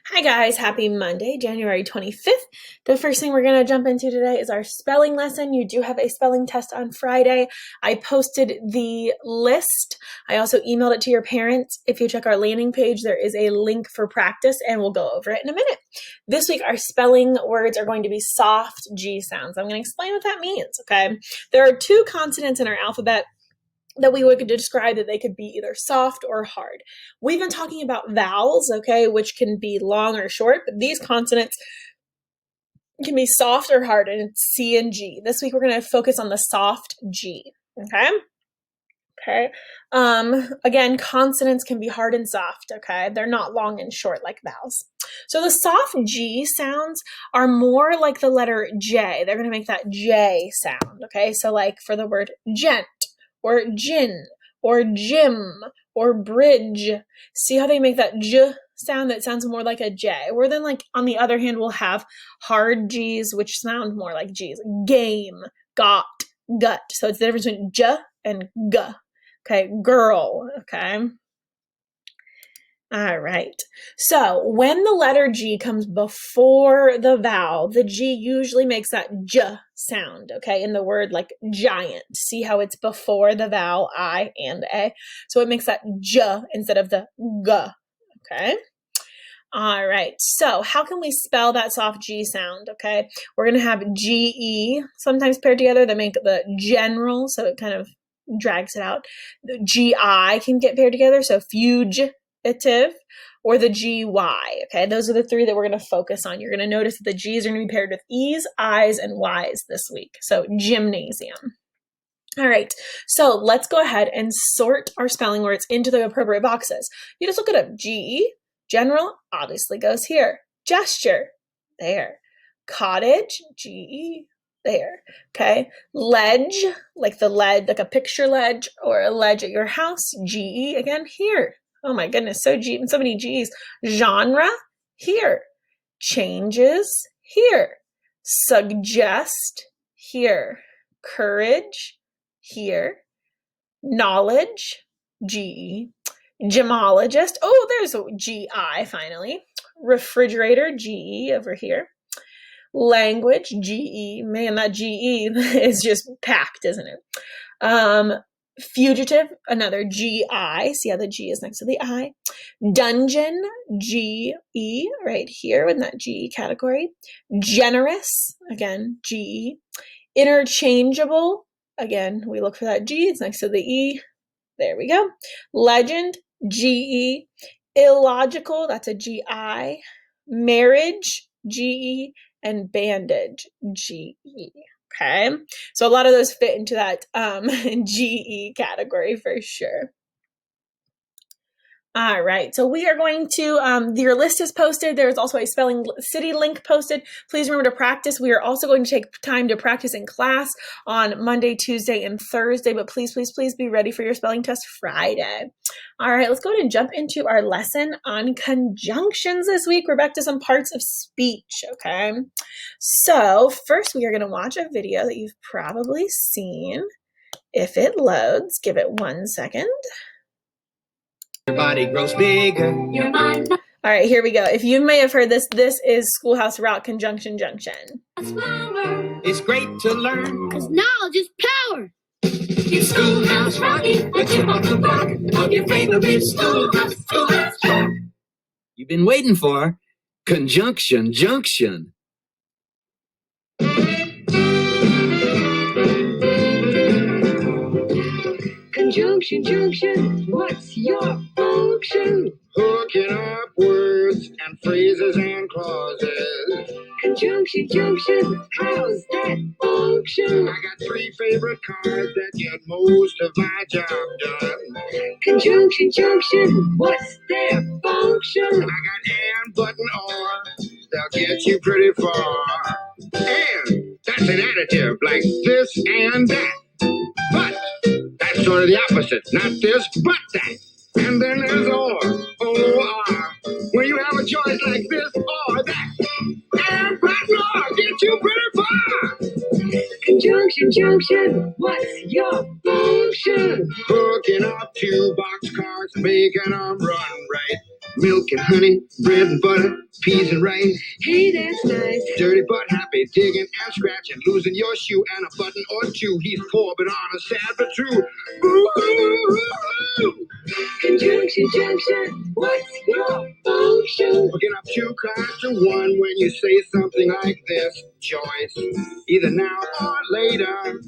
Hi guys, happy Monday, January 25th. The first thing we're going to jump into today is our spelling lesson. You do have a spelling test on Friday. I posted the list. I also emailed it to your parents. If you check our landing page, there is a link for practice and we'll go over it in a minute. This week, our spelling words are going to be soft G sounds. I'm going to explain what that means, okay? There are two consonants in our alphabet that we would describe that they could be either soft or hard. We've been talking about vowels, okay, which can be long or short, but these consonants can be soft or hard, and it's C and G. This week we're going to focus on the soft G, okay? Okay. Again, consonants can be hard and soft, okay? They're not long and short like vowels. So the soft G sounds are more like the letter J. They're going to make that J sound, okay? So like for the word gent, or gin, or gym, or bridge. See how they make that J sound that sounds more like a J? Where then, like, on the other hand, we'll have hard Gs, which sound more like Gs. Game, got, gut. So it's the difference between J and G. Okay, girl, okay? All right. So when the letter G comes before the vowel, the G usually makes that J sound, okay, in the word like giant. See how it's before the vowel I and A? So it makes that J instead of the G, okay? All right. So how can we spell that soft G sound, okay? We're going to have G-E sometimes paired together that make the general, so it kind of drags it out. The G-I can get paired together, so fugitive, or the G-Y, okay? Those are the three that we're going to focus on. You're going to notice that the G's are going to be paired with E's, I's, and Y's this week. So gymnasium. All right, so let's go ahead and sort our spelling words into the appropriate boxes. You just look it up. G-E, general, obviously goes here. Gesture, there. Cottage, G-E, there, okay? Ledge, like the ledge, like a picture ledge or a ledge at your house, G-E, again, here. Oh my goodness, so many G's. Genre, here. Changes, here. Suggest, here. Courage, here. Knowledge, G-E. Gemologist, oh, there's a G-I finally. Refrigerator, G-E over here. Language, G-E. Man, that G-E is just packed, isn't it? Fugitive, another G-I. See how the G is next to the I. Dungeon, G-E, right here in that G-E category. Generous, again, G-E. Interchangeable, again, we look for that G. It's next to the E. There we go. Legend, G-E. Illogical, that's a G-I. Marriage, G-E. And bandage, G-E. Okay, so a lot of those fit into that G-E category for sure. All right, so we are going to, your list is posted. There's also a spelling city link posted. Please remember to practice. We are also going to take time to practice in class on Monday, Tuesday, and Thursday, but please, please, please be ready for your spelling test Friday. All right, let's go ahead and jump into our lesson on conjunctions this week. We're back to some parts of speech, okay? So first we are gonna watch a video that you've probably seen. If it loads, give it 1 second. Your body grows bigger. Your mind. All right, here we go. If you may have heard this, this is Schoolhouse Rock Conjunction Junction. It's great to learn. 'Cause knowledge is power. It's Schoolhouse Rocky, a chip on the block of your favorite schoolhouse rock. You've been waiting for Conjunction Junction. Conjunction junction, what's your function? Hooking up words and phrases and clauses. Conjunction junction, how's that function? I got 3 favorite cards that get most of my job done. Conjunction junction, what's their function? I got and, but, and or. They'll get you pretty far. And that's an additive like this and that. But that's sort of the opposite. Not this, but that. And then there's or, O-R. When you have a choice like this or that. And but and or get you pretty far. Conjunction junction, what's your function? Hooking up 2 boxcars, making them run right. milk and honey, bread and butter, peas and rice. Hey, that's nice. Dirty but happy, digging and scratching, losing your shoe and a button or two. He's poor but honest, sad but true. Ooh. Conjunction, junction, what's your function? Hooking up two cards to one when you say something like this. Choice, either now or later,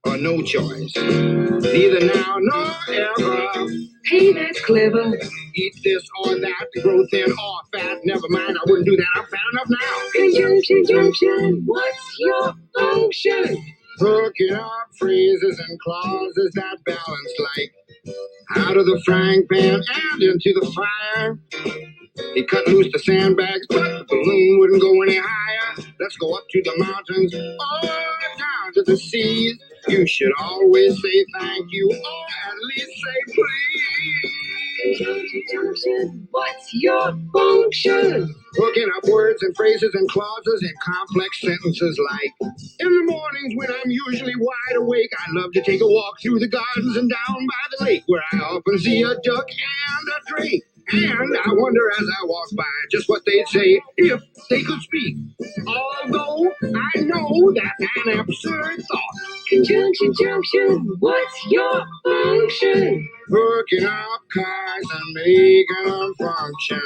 or no choice. Neither now nor ever. Hey, that's clever. Eat this or that, grow thin or fat. Never mind, I wouldn't do that. I'm fat enough now. Conjunction, junction, what's your function? Hooking up phrases and clauses that balance like out of the frying pan and into the fire. He cut loose the sandbags, but the balloon wouldn't go any higher. Let's go up to the mountains or down to the seas. You should always say thank you or at least say please. Conjunction, junction, what's your function? Hooking up words and phrases and clauses in complex sentences like, in the mornings when I'm usually wide awake, I love to take a walk through the gardens and down by the lake where I often see a duck and a drake. And I wonder as I walk by just what they'd say if they could speak. Although I know that's an absurd thought. Conjunction, junction, what's your function? Hooking up cars and making them function.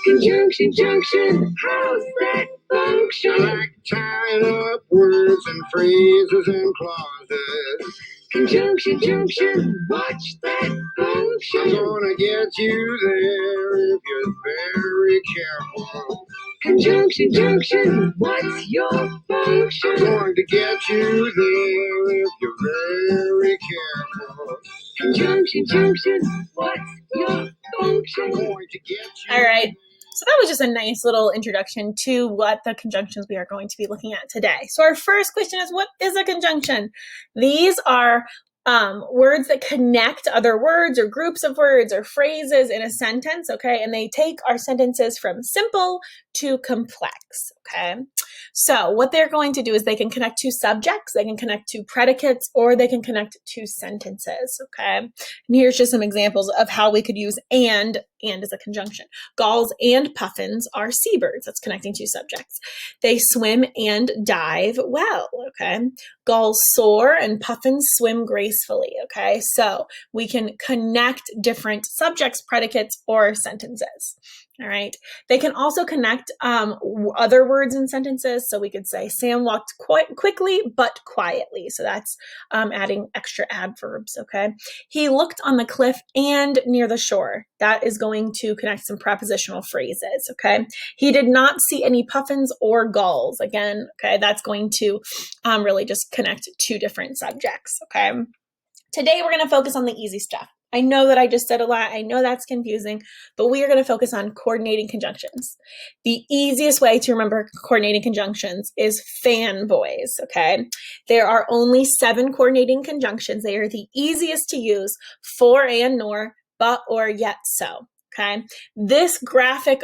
Conjunction, junction, how's that I function? like tying up words and phrases and clauses. Conjunction, junction, watch that I'm function. gonna get you there if you're very careful. Conjunction, junction, what's your I'm function? going to get you there if you're very careful. Conjunction, junction, what's your I'm function? going to get you. All right. So that was just a nice little introduction to what the conjunctions we are going to be looking at today. So our first question is, what is a conjunction? These are words that connect other words or groups of words or phrases in a sentence, okay? And they take our sentences from simple to complex, okay? So what they're going to do is they can connect to subjects, they can connect to predicates, or they can connect to sentences, okay? And here's just some examples of how we could use and as a conjunction. Gulls and puffins are seabirds. That's connecting to subjects. They swim and dive well, okay? Gulls soar and puffins swim gracefully, okay? So we can connect different subjects, predicates, or sentences, all right? They can also connect other words in sentences. So we could say, Sam walked quite quickly but quietly. So that's adding extra adverbs, okay? He looked on the cliff and near the shore. That is going to connect some prepositional phrases, okay? He did not see any puffins or gulls. Again, okay, that's going to really just connect two different subjects, okay? Today, we're going to focus on the easy stuff. I know that I just said a lot. I know that's confusing, but we are going to focus on coordinating conjunctions. The easiest way to remember coordinating conjunctions is fanboys, okay? There are only 7 coordinating conjunctions. They are the easiest to use: for and nor, but or yet so. Okay, this graphic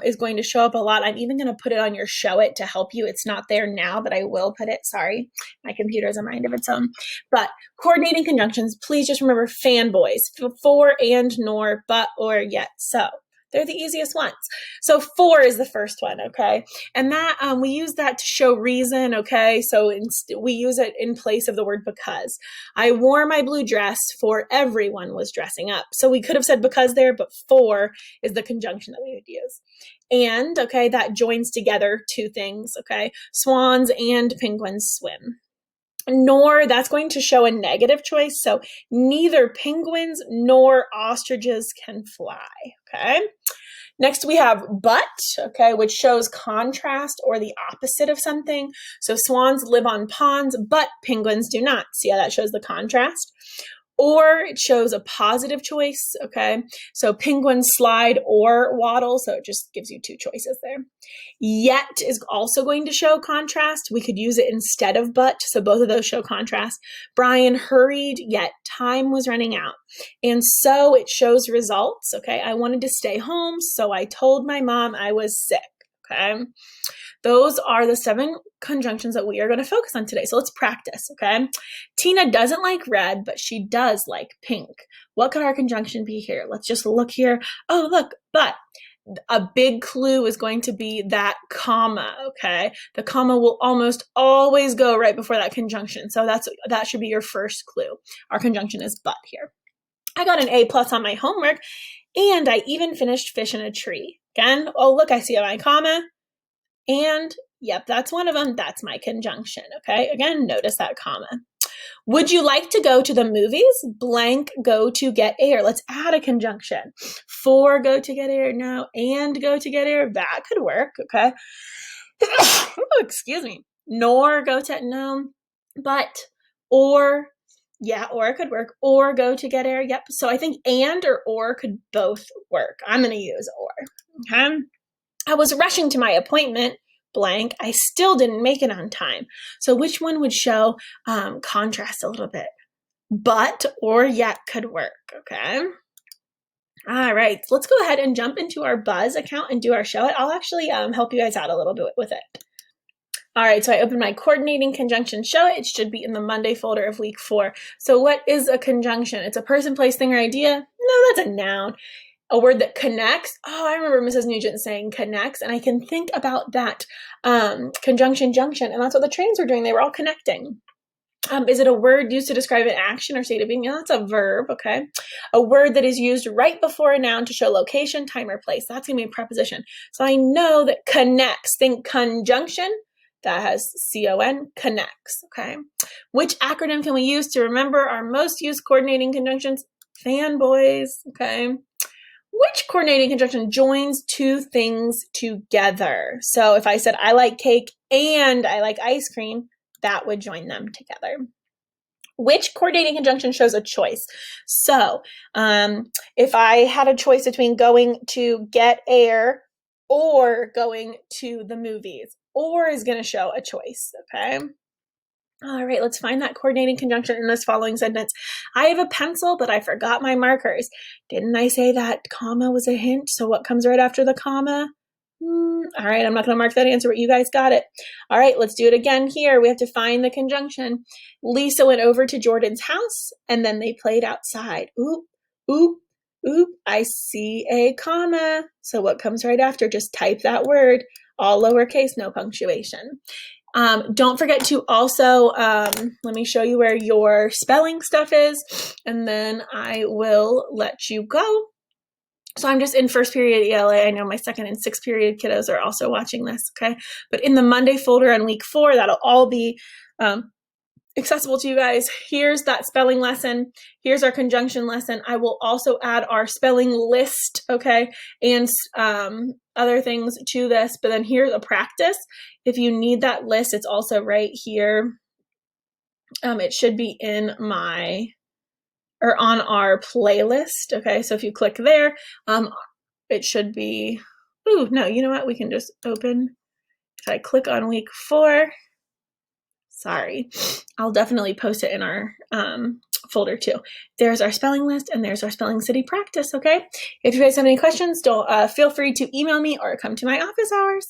is going to show up a lot. I'm even going to put it on your Show It to help you. It's not there now, but I will put it. Sorry, my computer has a mind of its own. But coordinating conjunctions, please just remember fanboys: for and nor, but or yet so. They're the easiest ones. So for is the first one, okay? And that we use that to show reason, okay? So we use it in place of the word because. I wore my blue dress for everyone was dressing up. So we could have said because there, but for is the conjunction that we would use. And, okay, that joins together two things, okay? Swans and penguins swim. Nor, that's going to show a negative choice. So neither penguins nor ostriches can fly, okay? Next we have but, okay, which shows contrast or the opposite of something. So swans live on ponds, but penguins do not. See how that shows the contrast? Or it shows a positive choice, okay? So penguins slide or waddle, so it just gives you two choices there. Yet is also going to show contrast. We could use it instead of but, so both of those show contrast. Brian hurried, yet time was running out. And so it shows results, okay? I wanted to stay home, so I told my mom I was sick, okay? Those are the 7 conjunctions that we are going to focus on today. So let's practice, okay? Tina doesn't like red, but she does like pink. What could our conjunction be here? Let's just look here. Oh, look, but a big clue is going to be that comma, okay? The comma will almost always go right before that conjunction. So that should be your first clue. Our conjunction is but here. I got an A+ on my homework, and I even finished fish in a tree. Again, oh, look, I see my comma. And yep, that's one of them. That's my conjunction, okay? Again, notice that comma. Would you like to go to the movies? Blank, go to get air. Let's add a conjunction. For, go to get air. No, and go to get air. That could work, okay? Oh, excuse me. Nor, go to, no. But, or, yeah, or could work. Or, go to get air. Yep. So I think and or could both work. I'm going to use or, okay? I was rushing to my appointment, blank. I still didn't make it on time. So which one would show contrast a little bit? But or yet could work, okay? All right, let's go ahead and jump into our Buzz account and do our show it. I'll actually help you guys out a little bit with it. All right, so I opened my coordinating conjunction show it. It should be in the Monday folder of week 4. So what is a conjunction? It's a person, place, thing, or idea. No, that's a noun. A word that connects. Oh, I remember Mrs. Nugent saying connects, and I can think about that conjunction junction, and that's what the trains were doing. They were all connecting. Is it a word used to describe an action or state of being? No, that's a verb, okay? A word that is used right before a noun to show location, time, or place. That's going to be a preposition. So I know that connects. Think conjunction. That has C-O-N, connects, okay? Which acronym can we use to remember our most used coordinating conjunctions? Fanboys, okay? Which coordinating conjunction joins 2 things together? So if I said I like cake and I like ice cream, that would join them together. Which coordinating conjunction shows a choice? So if I had a choice between going to get air or going to the movies, or is going to show a choice, okay? All right, let's find that coordinating conjunction in this following sentence. I have a pencil, but I forgot my markers. Didn't I say that comma was a hint? So what comes right after the comma? All right, I'm not going to mark that answer, but you guys got it. All right, let's do it again here. We have to find the conjunction. Lisa went over to Jordan's house, and then they played outside. Oop, oop, oop. I see a comma. So what comes right after? Just type that word, all lowercase, no punctuation. Don't forget to also, let me show you where your spelling stuff is, and then I will let you go. So I'm just in first period ELA. I know my second and sixth period kiddos are also watching this, okay? But in the Monday folder on week 4, that'll all be accessible to you guys. Here's that spelling lesson. Here's our conjunction lesson. I will also add our spelling list, okay, and other things to this. But then here's a practice. If you need that list, it's also right here. It should be in my, or on our playlist, okay? So if you click there, it should be, ooh, no, you know what? We can just open, if I click on week 4, sorry, I'll definitely post it in our folder too. There's our spelling list and there's our spelling city practice, okay? If you guys have any questions, don't feel free to email me or come to my office hours.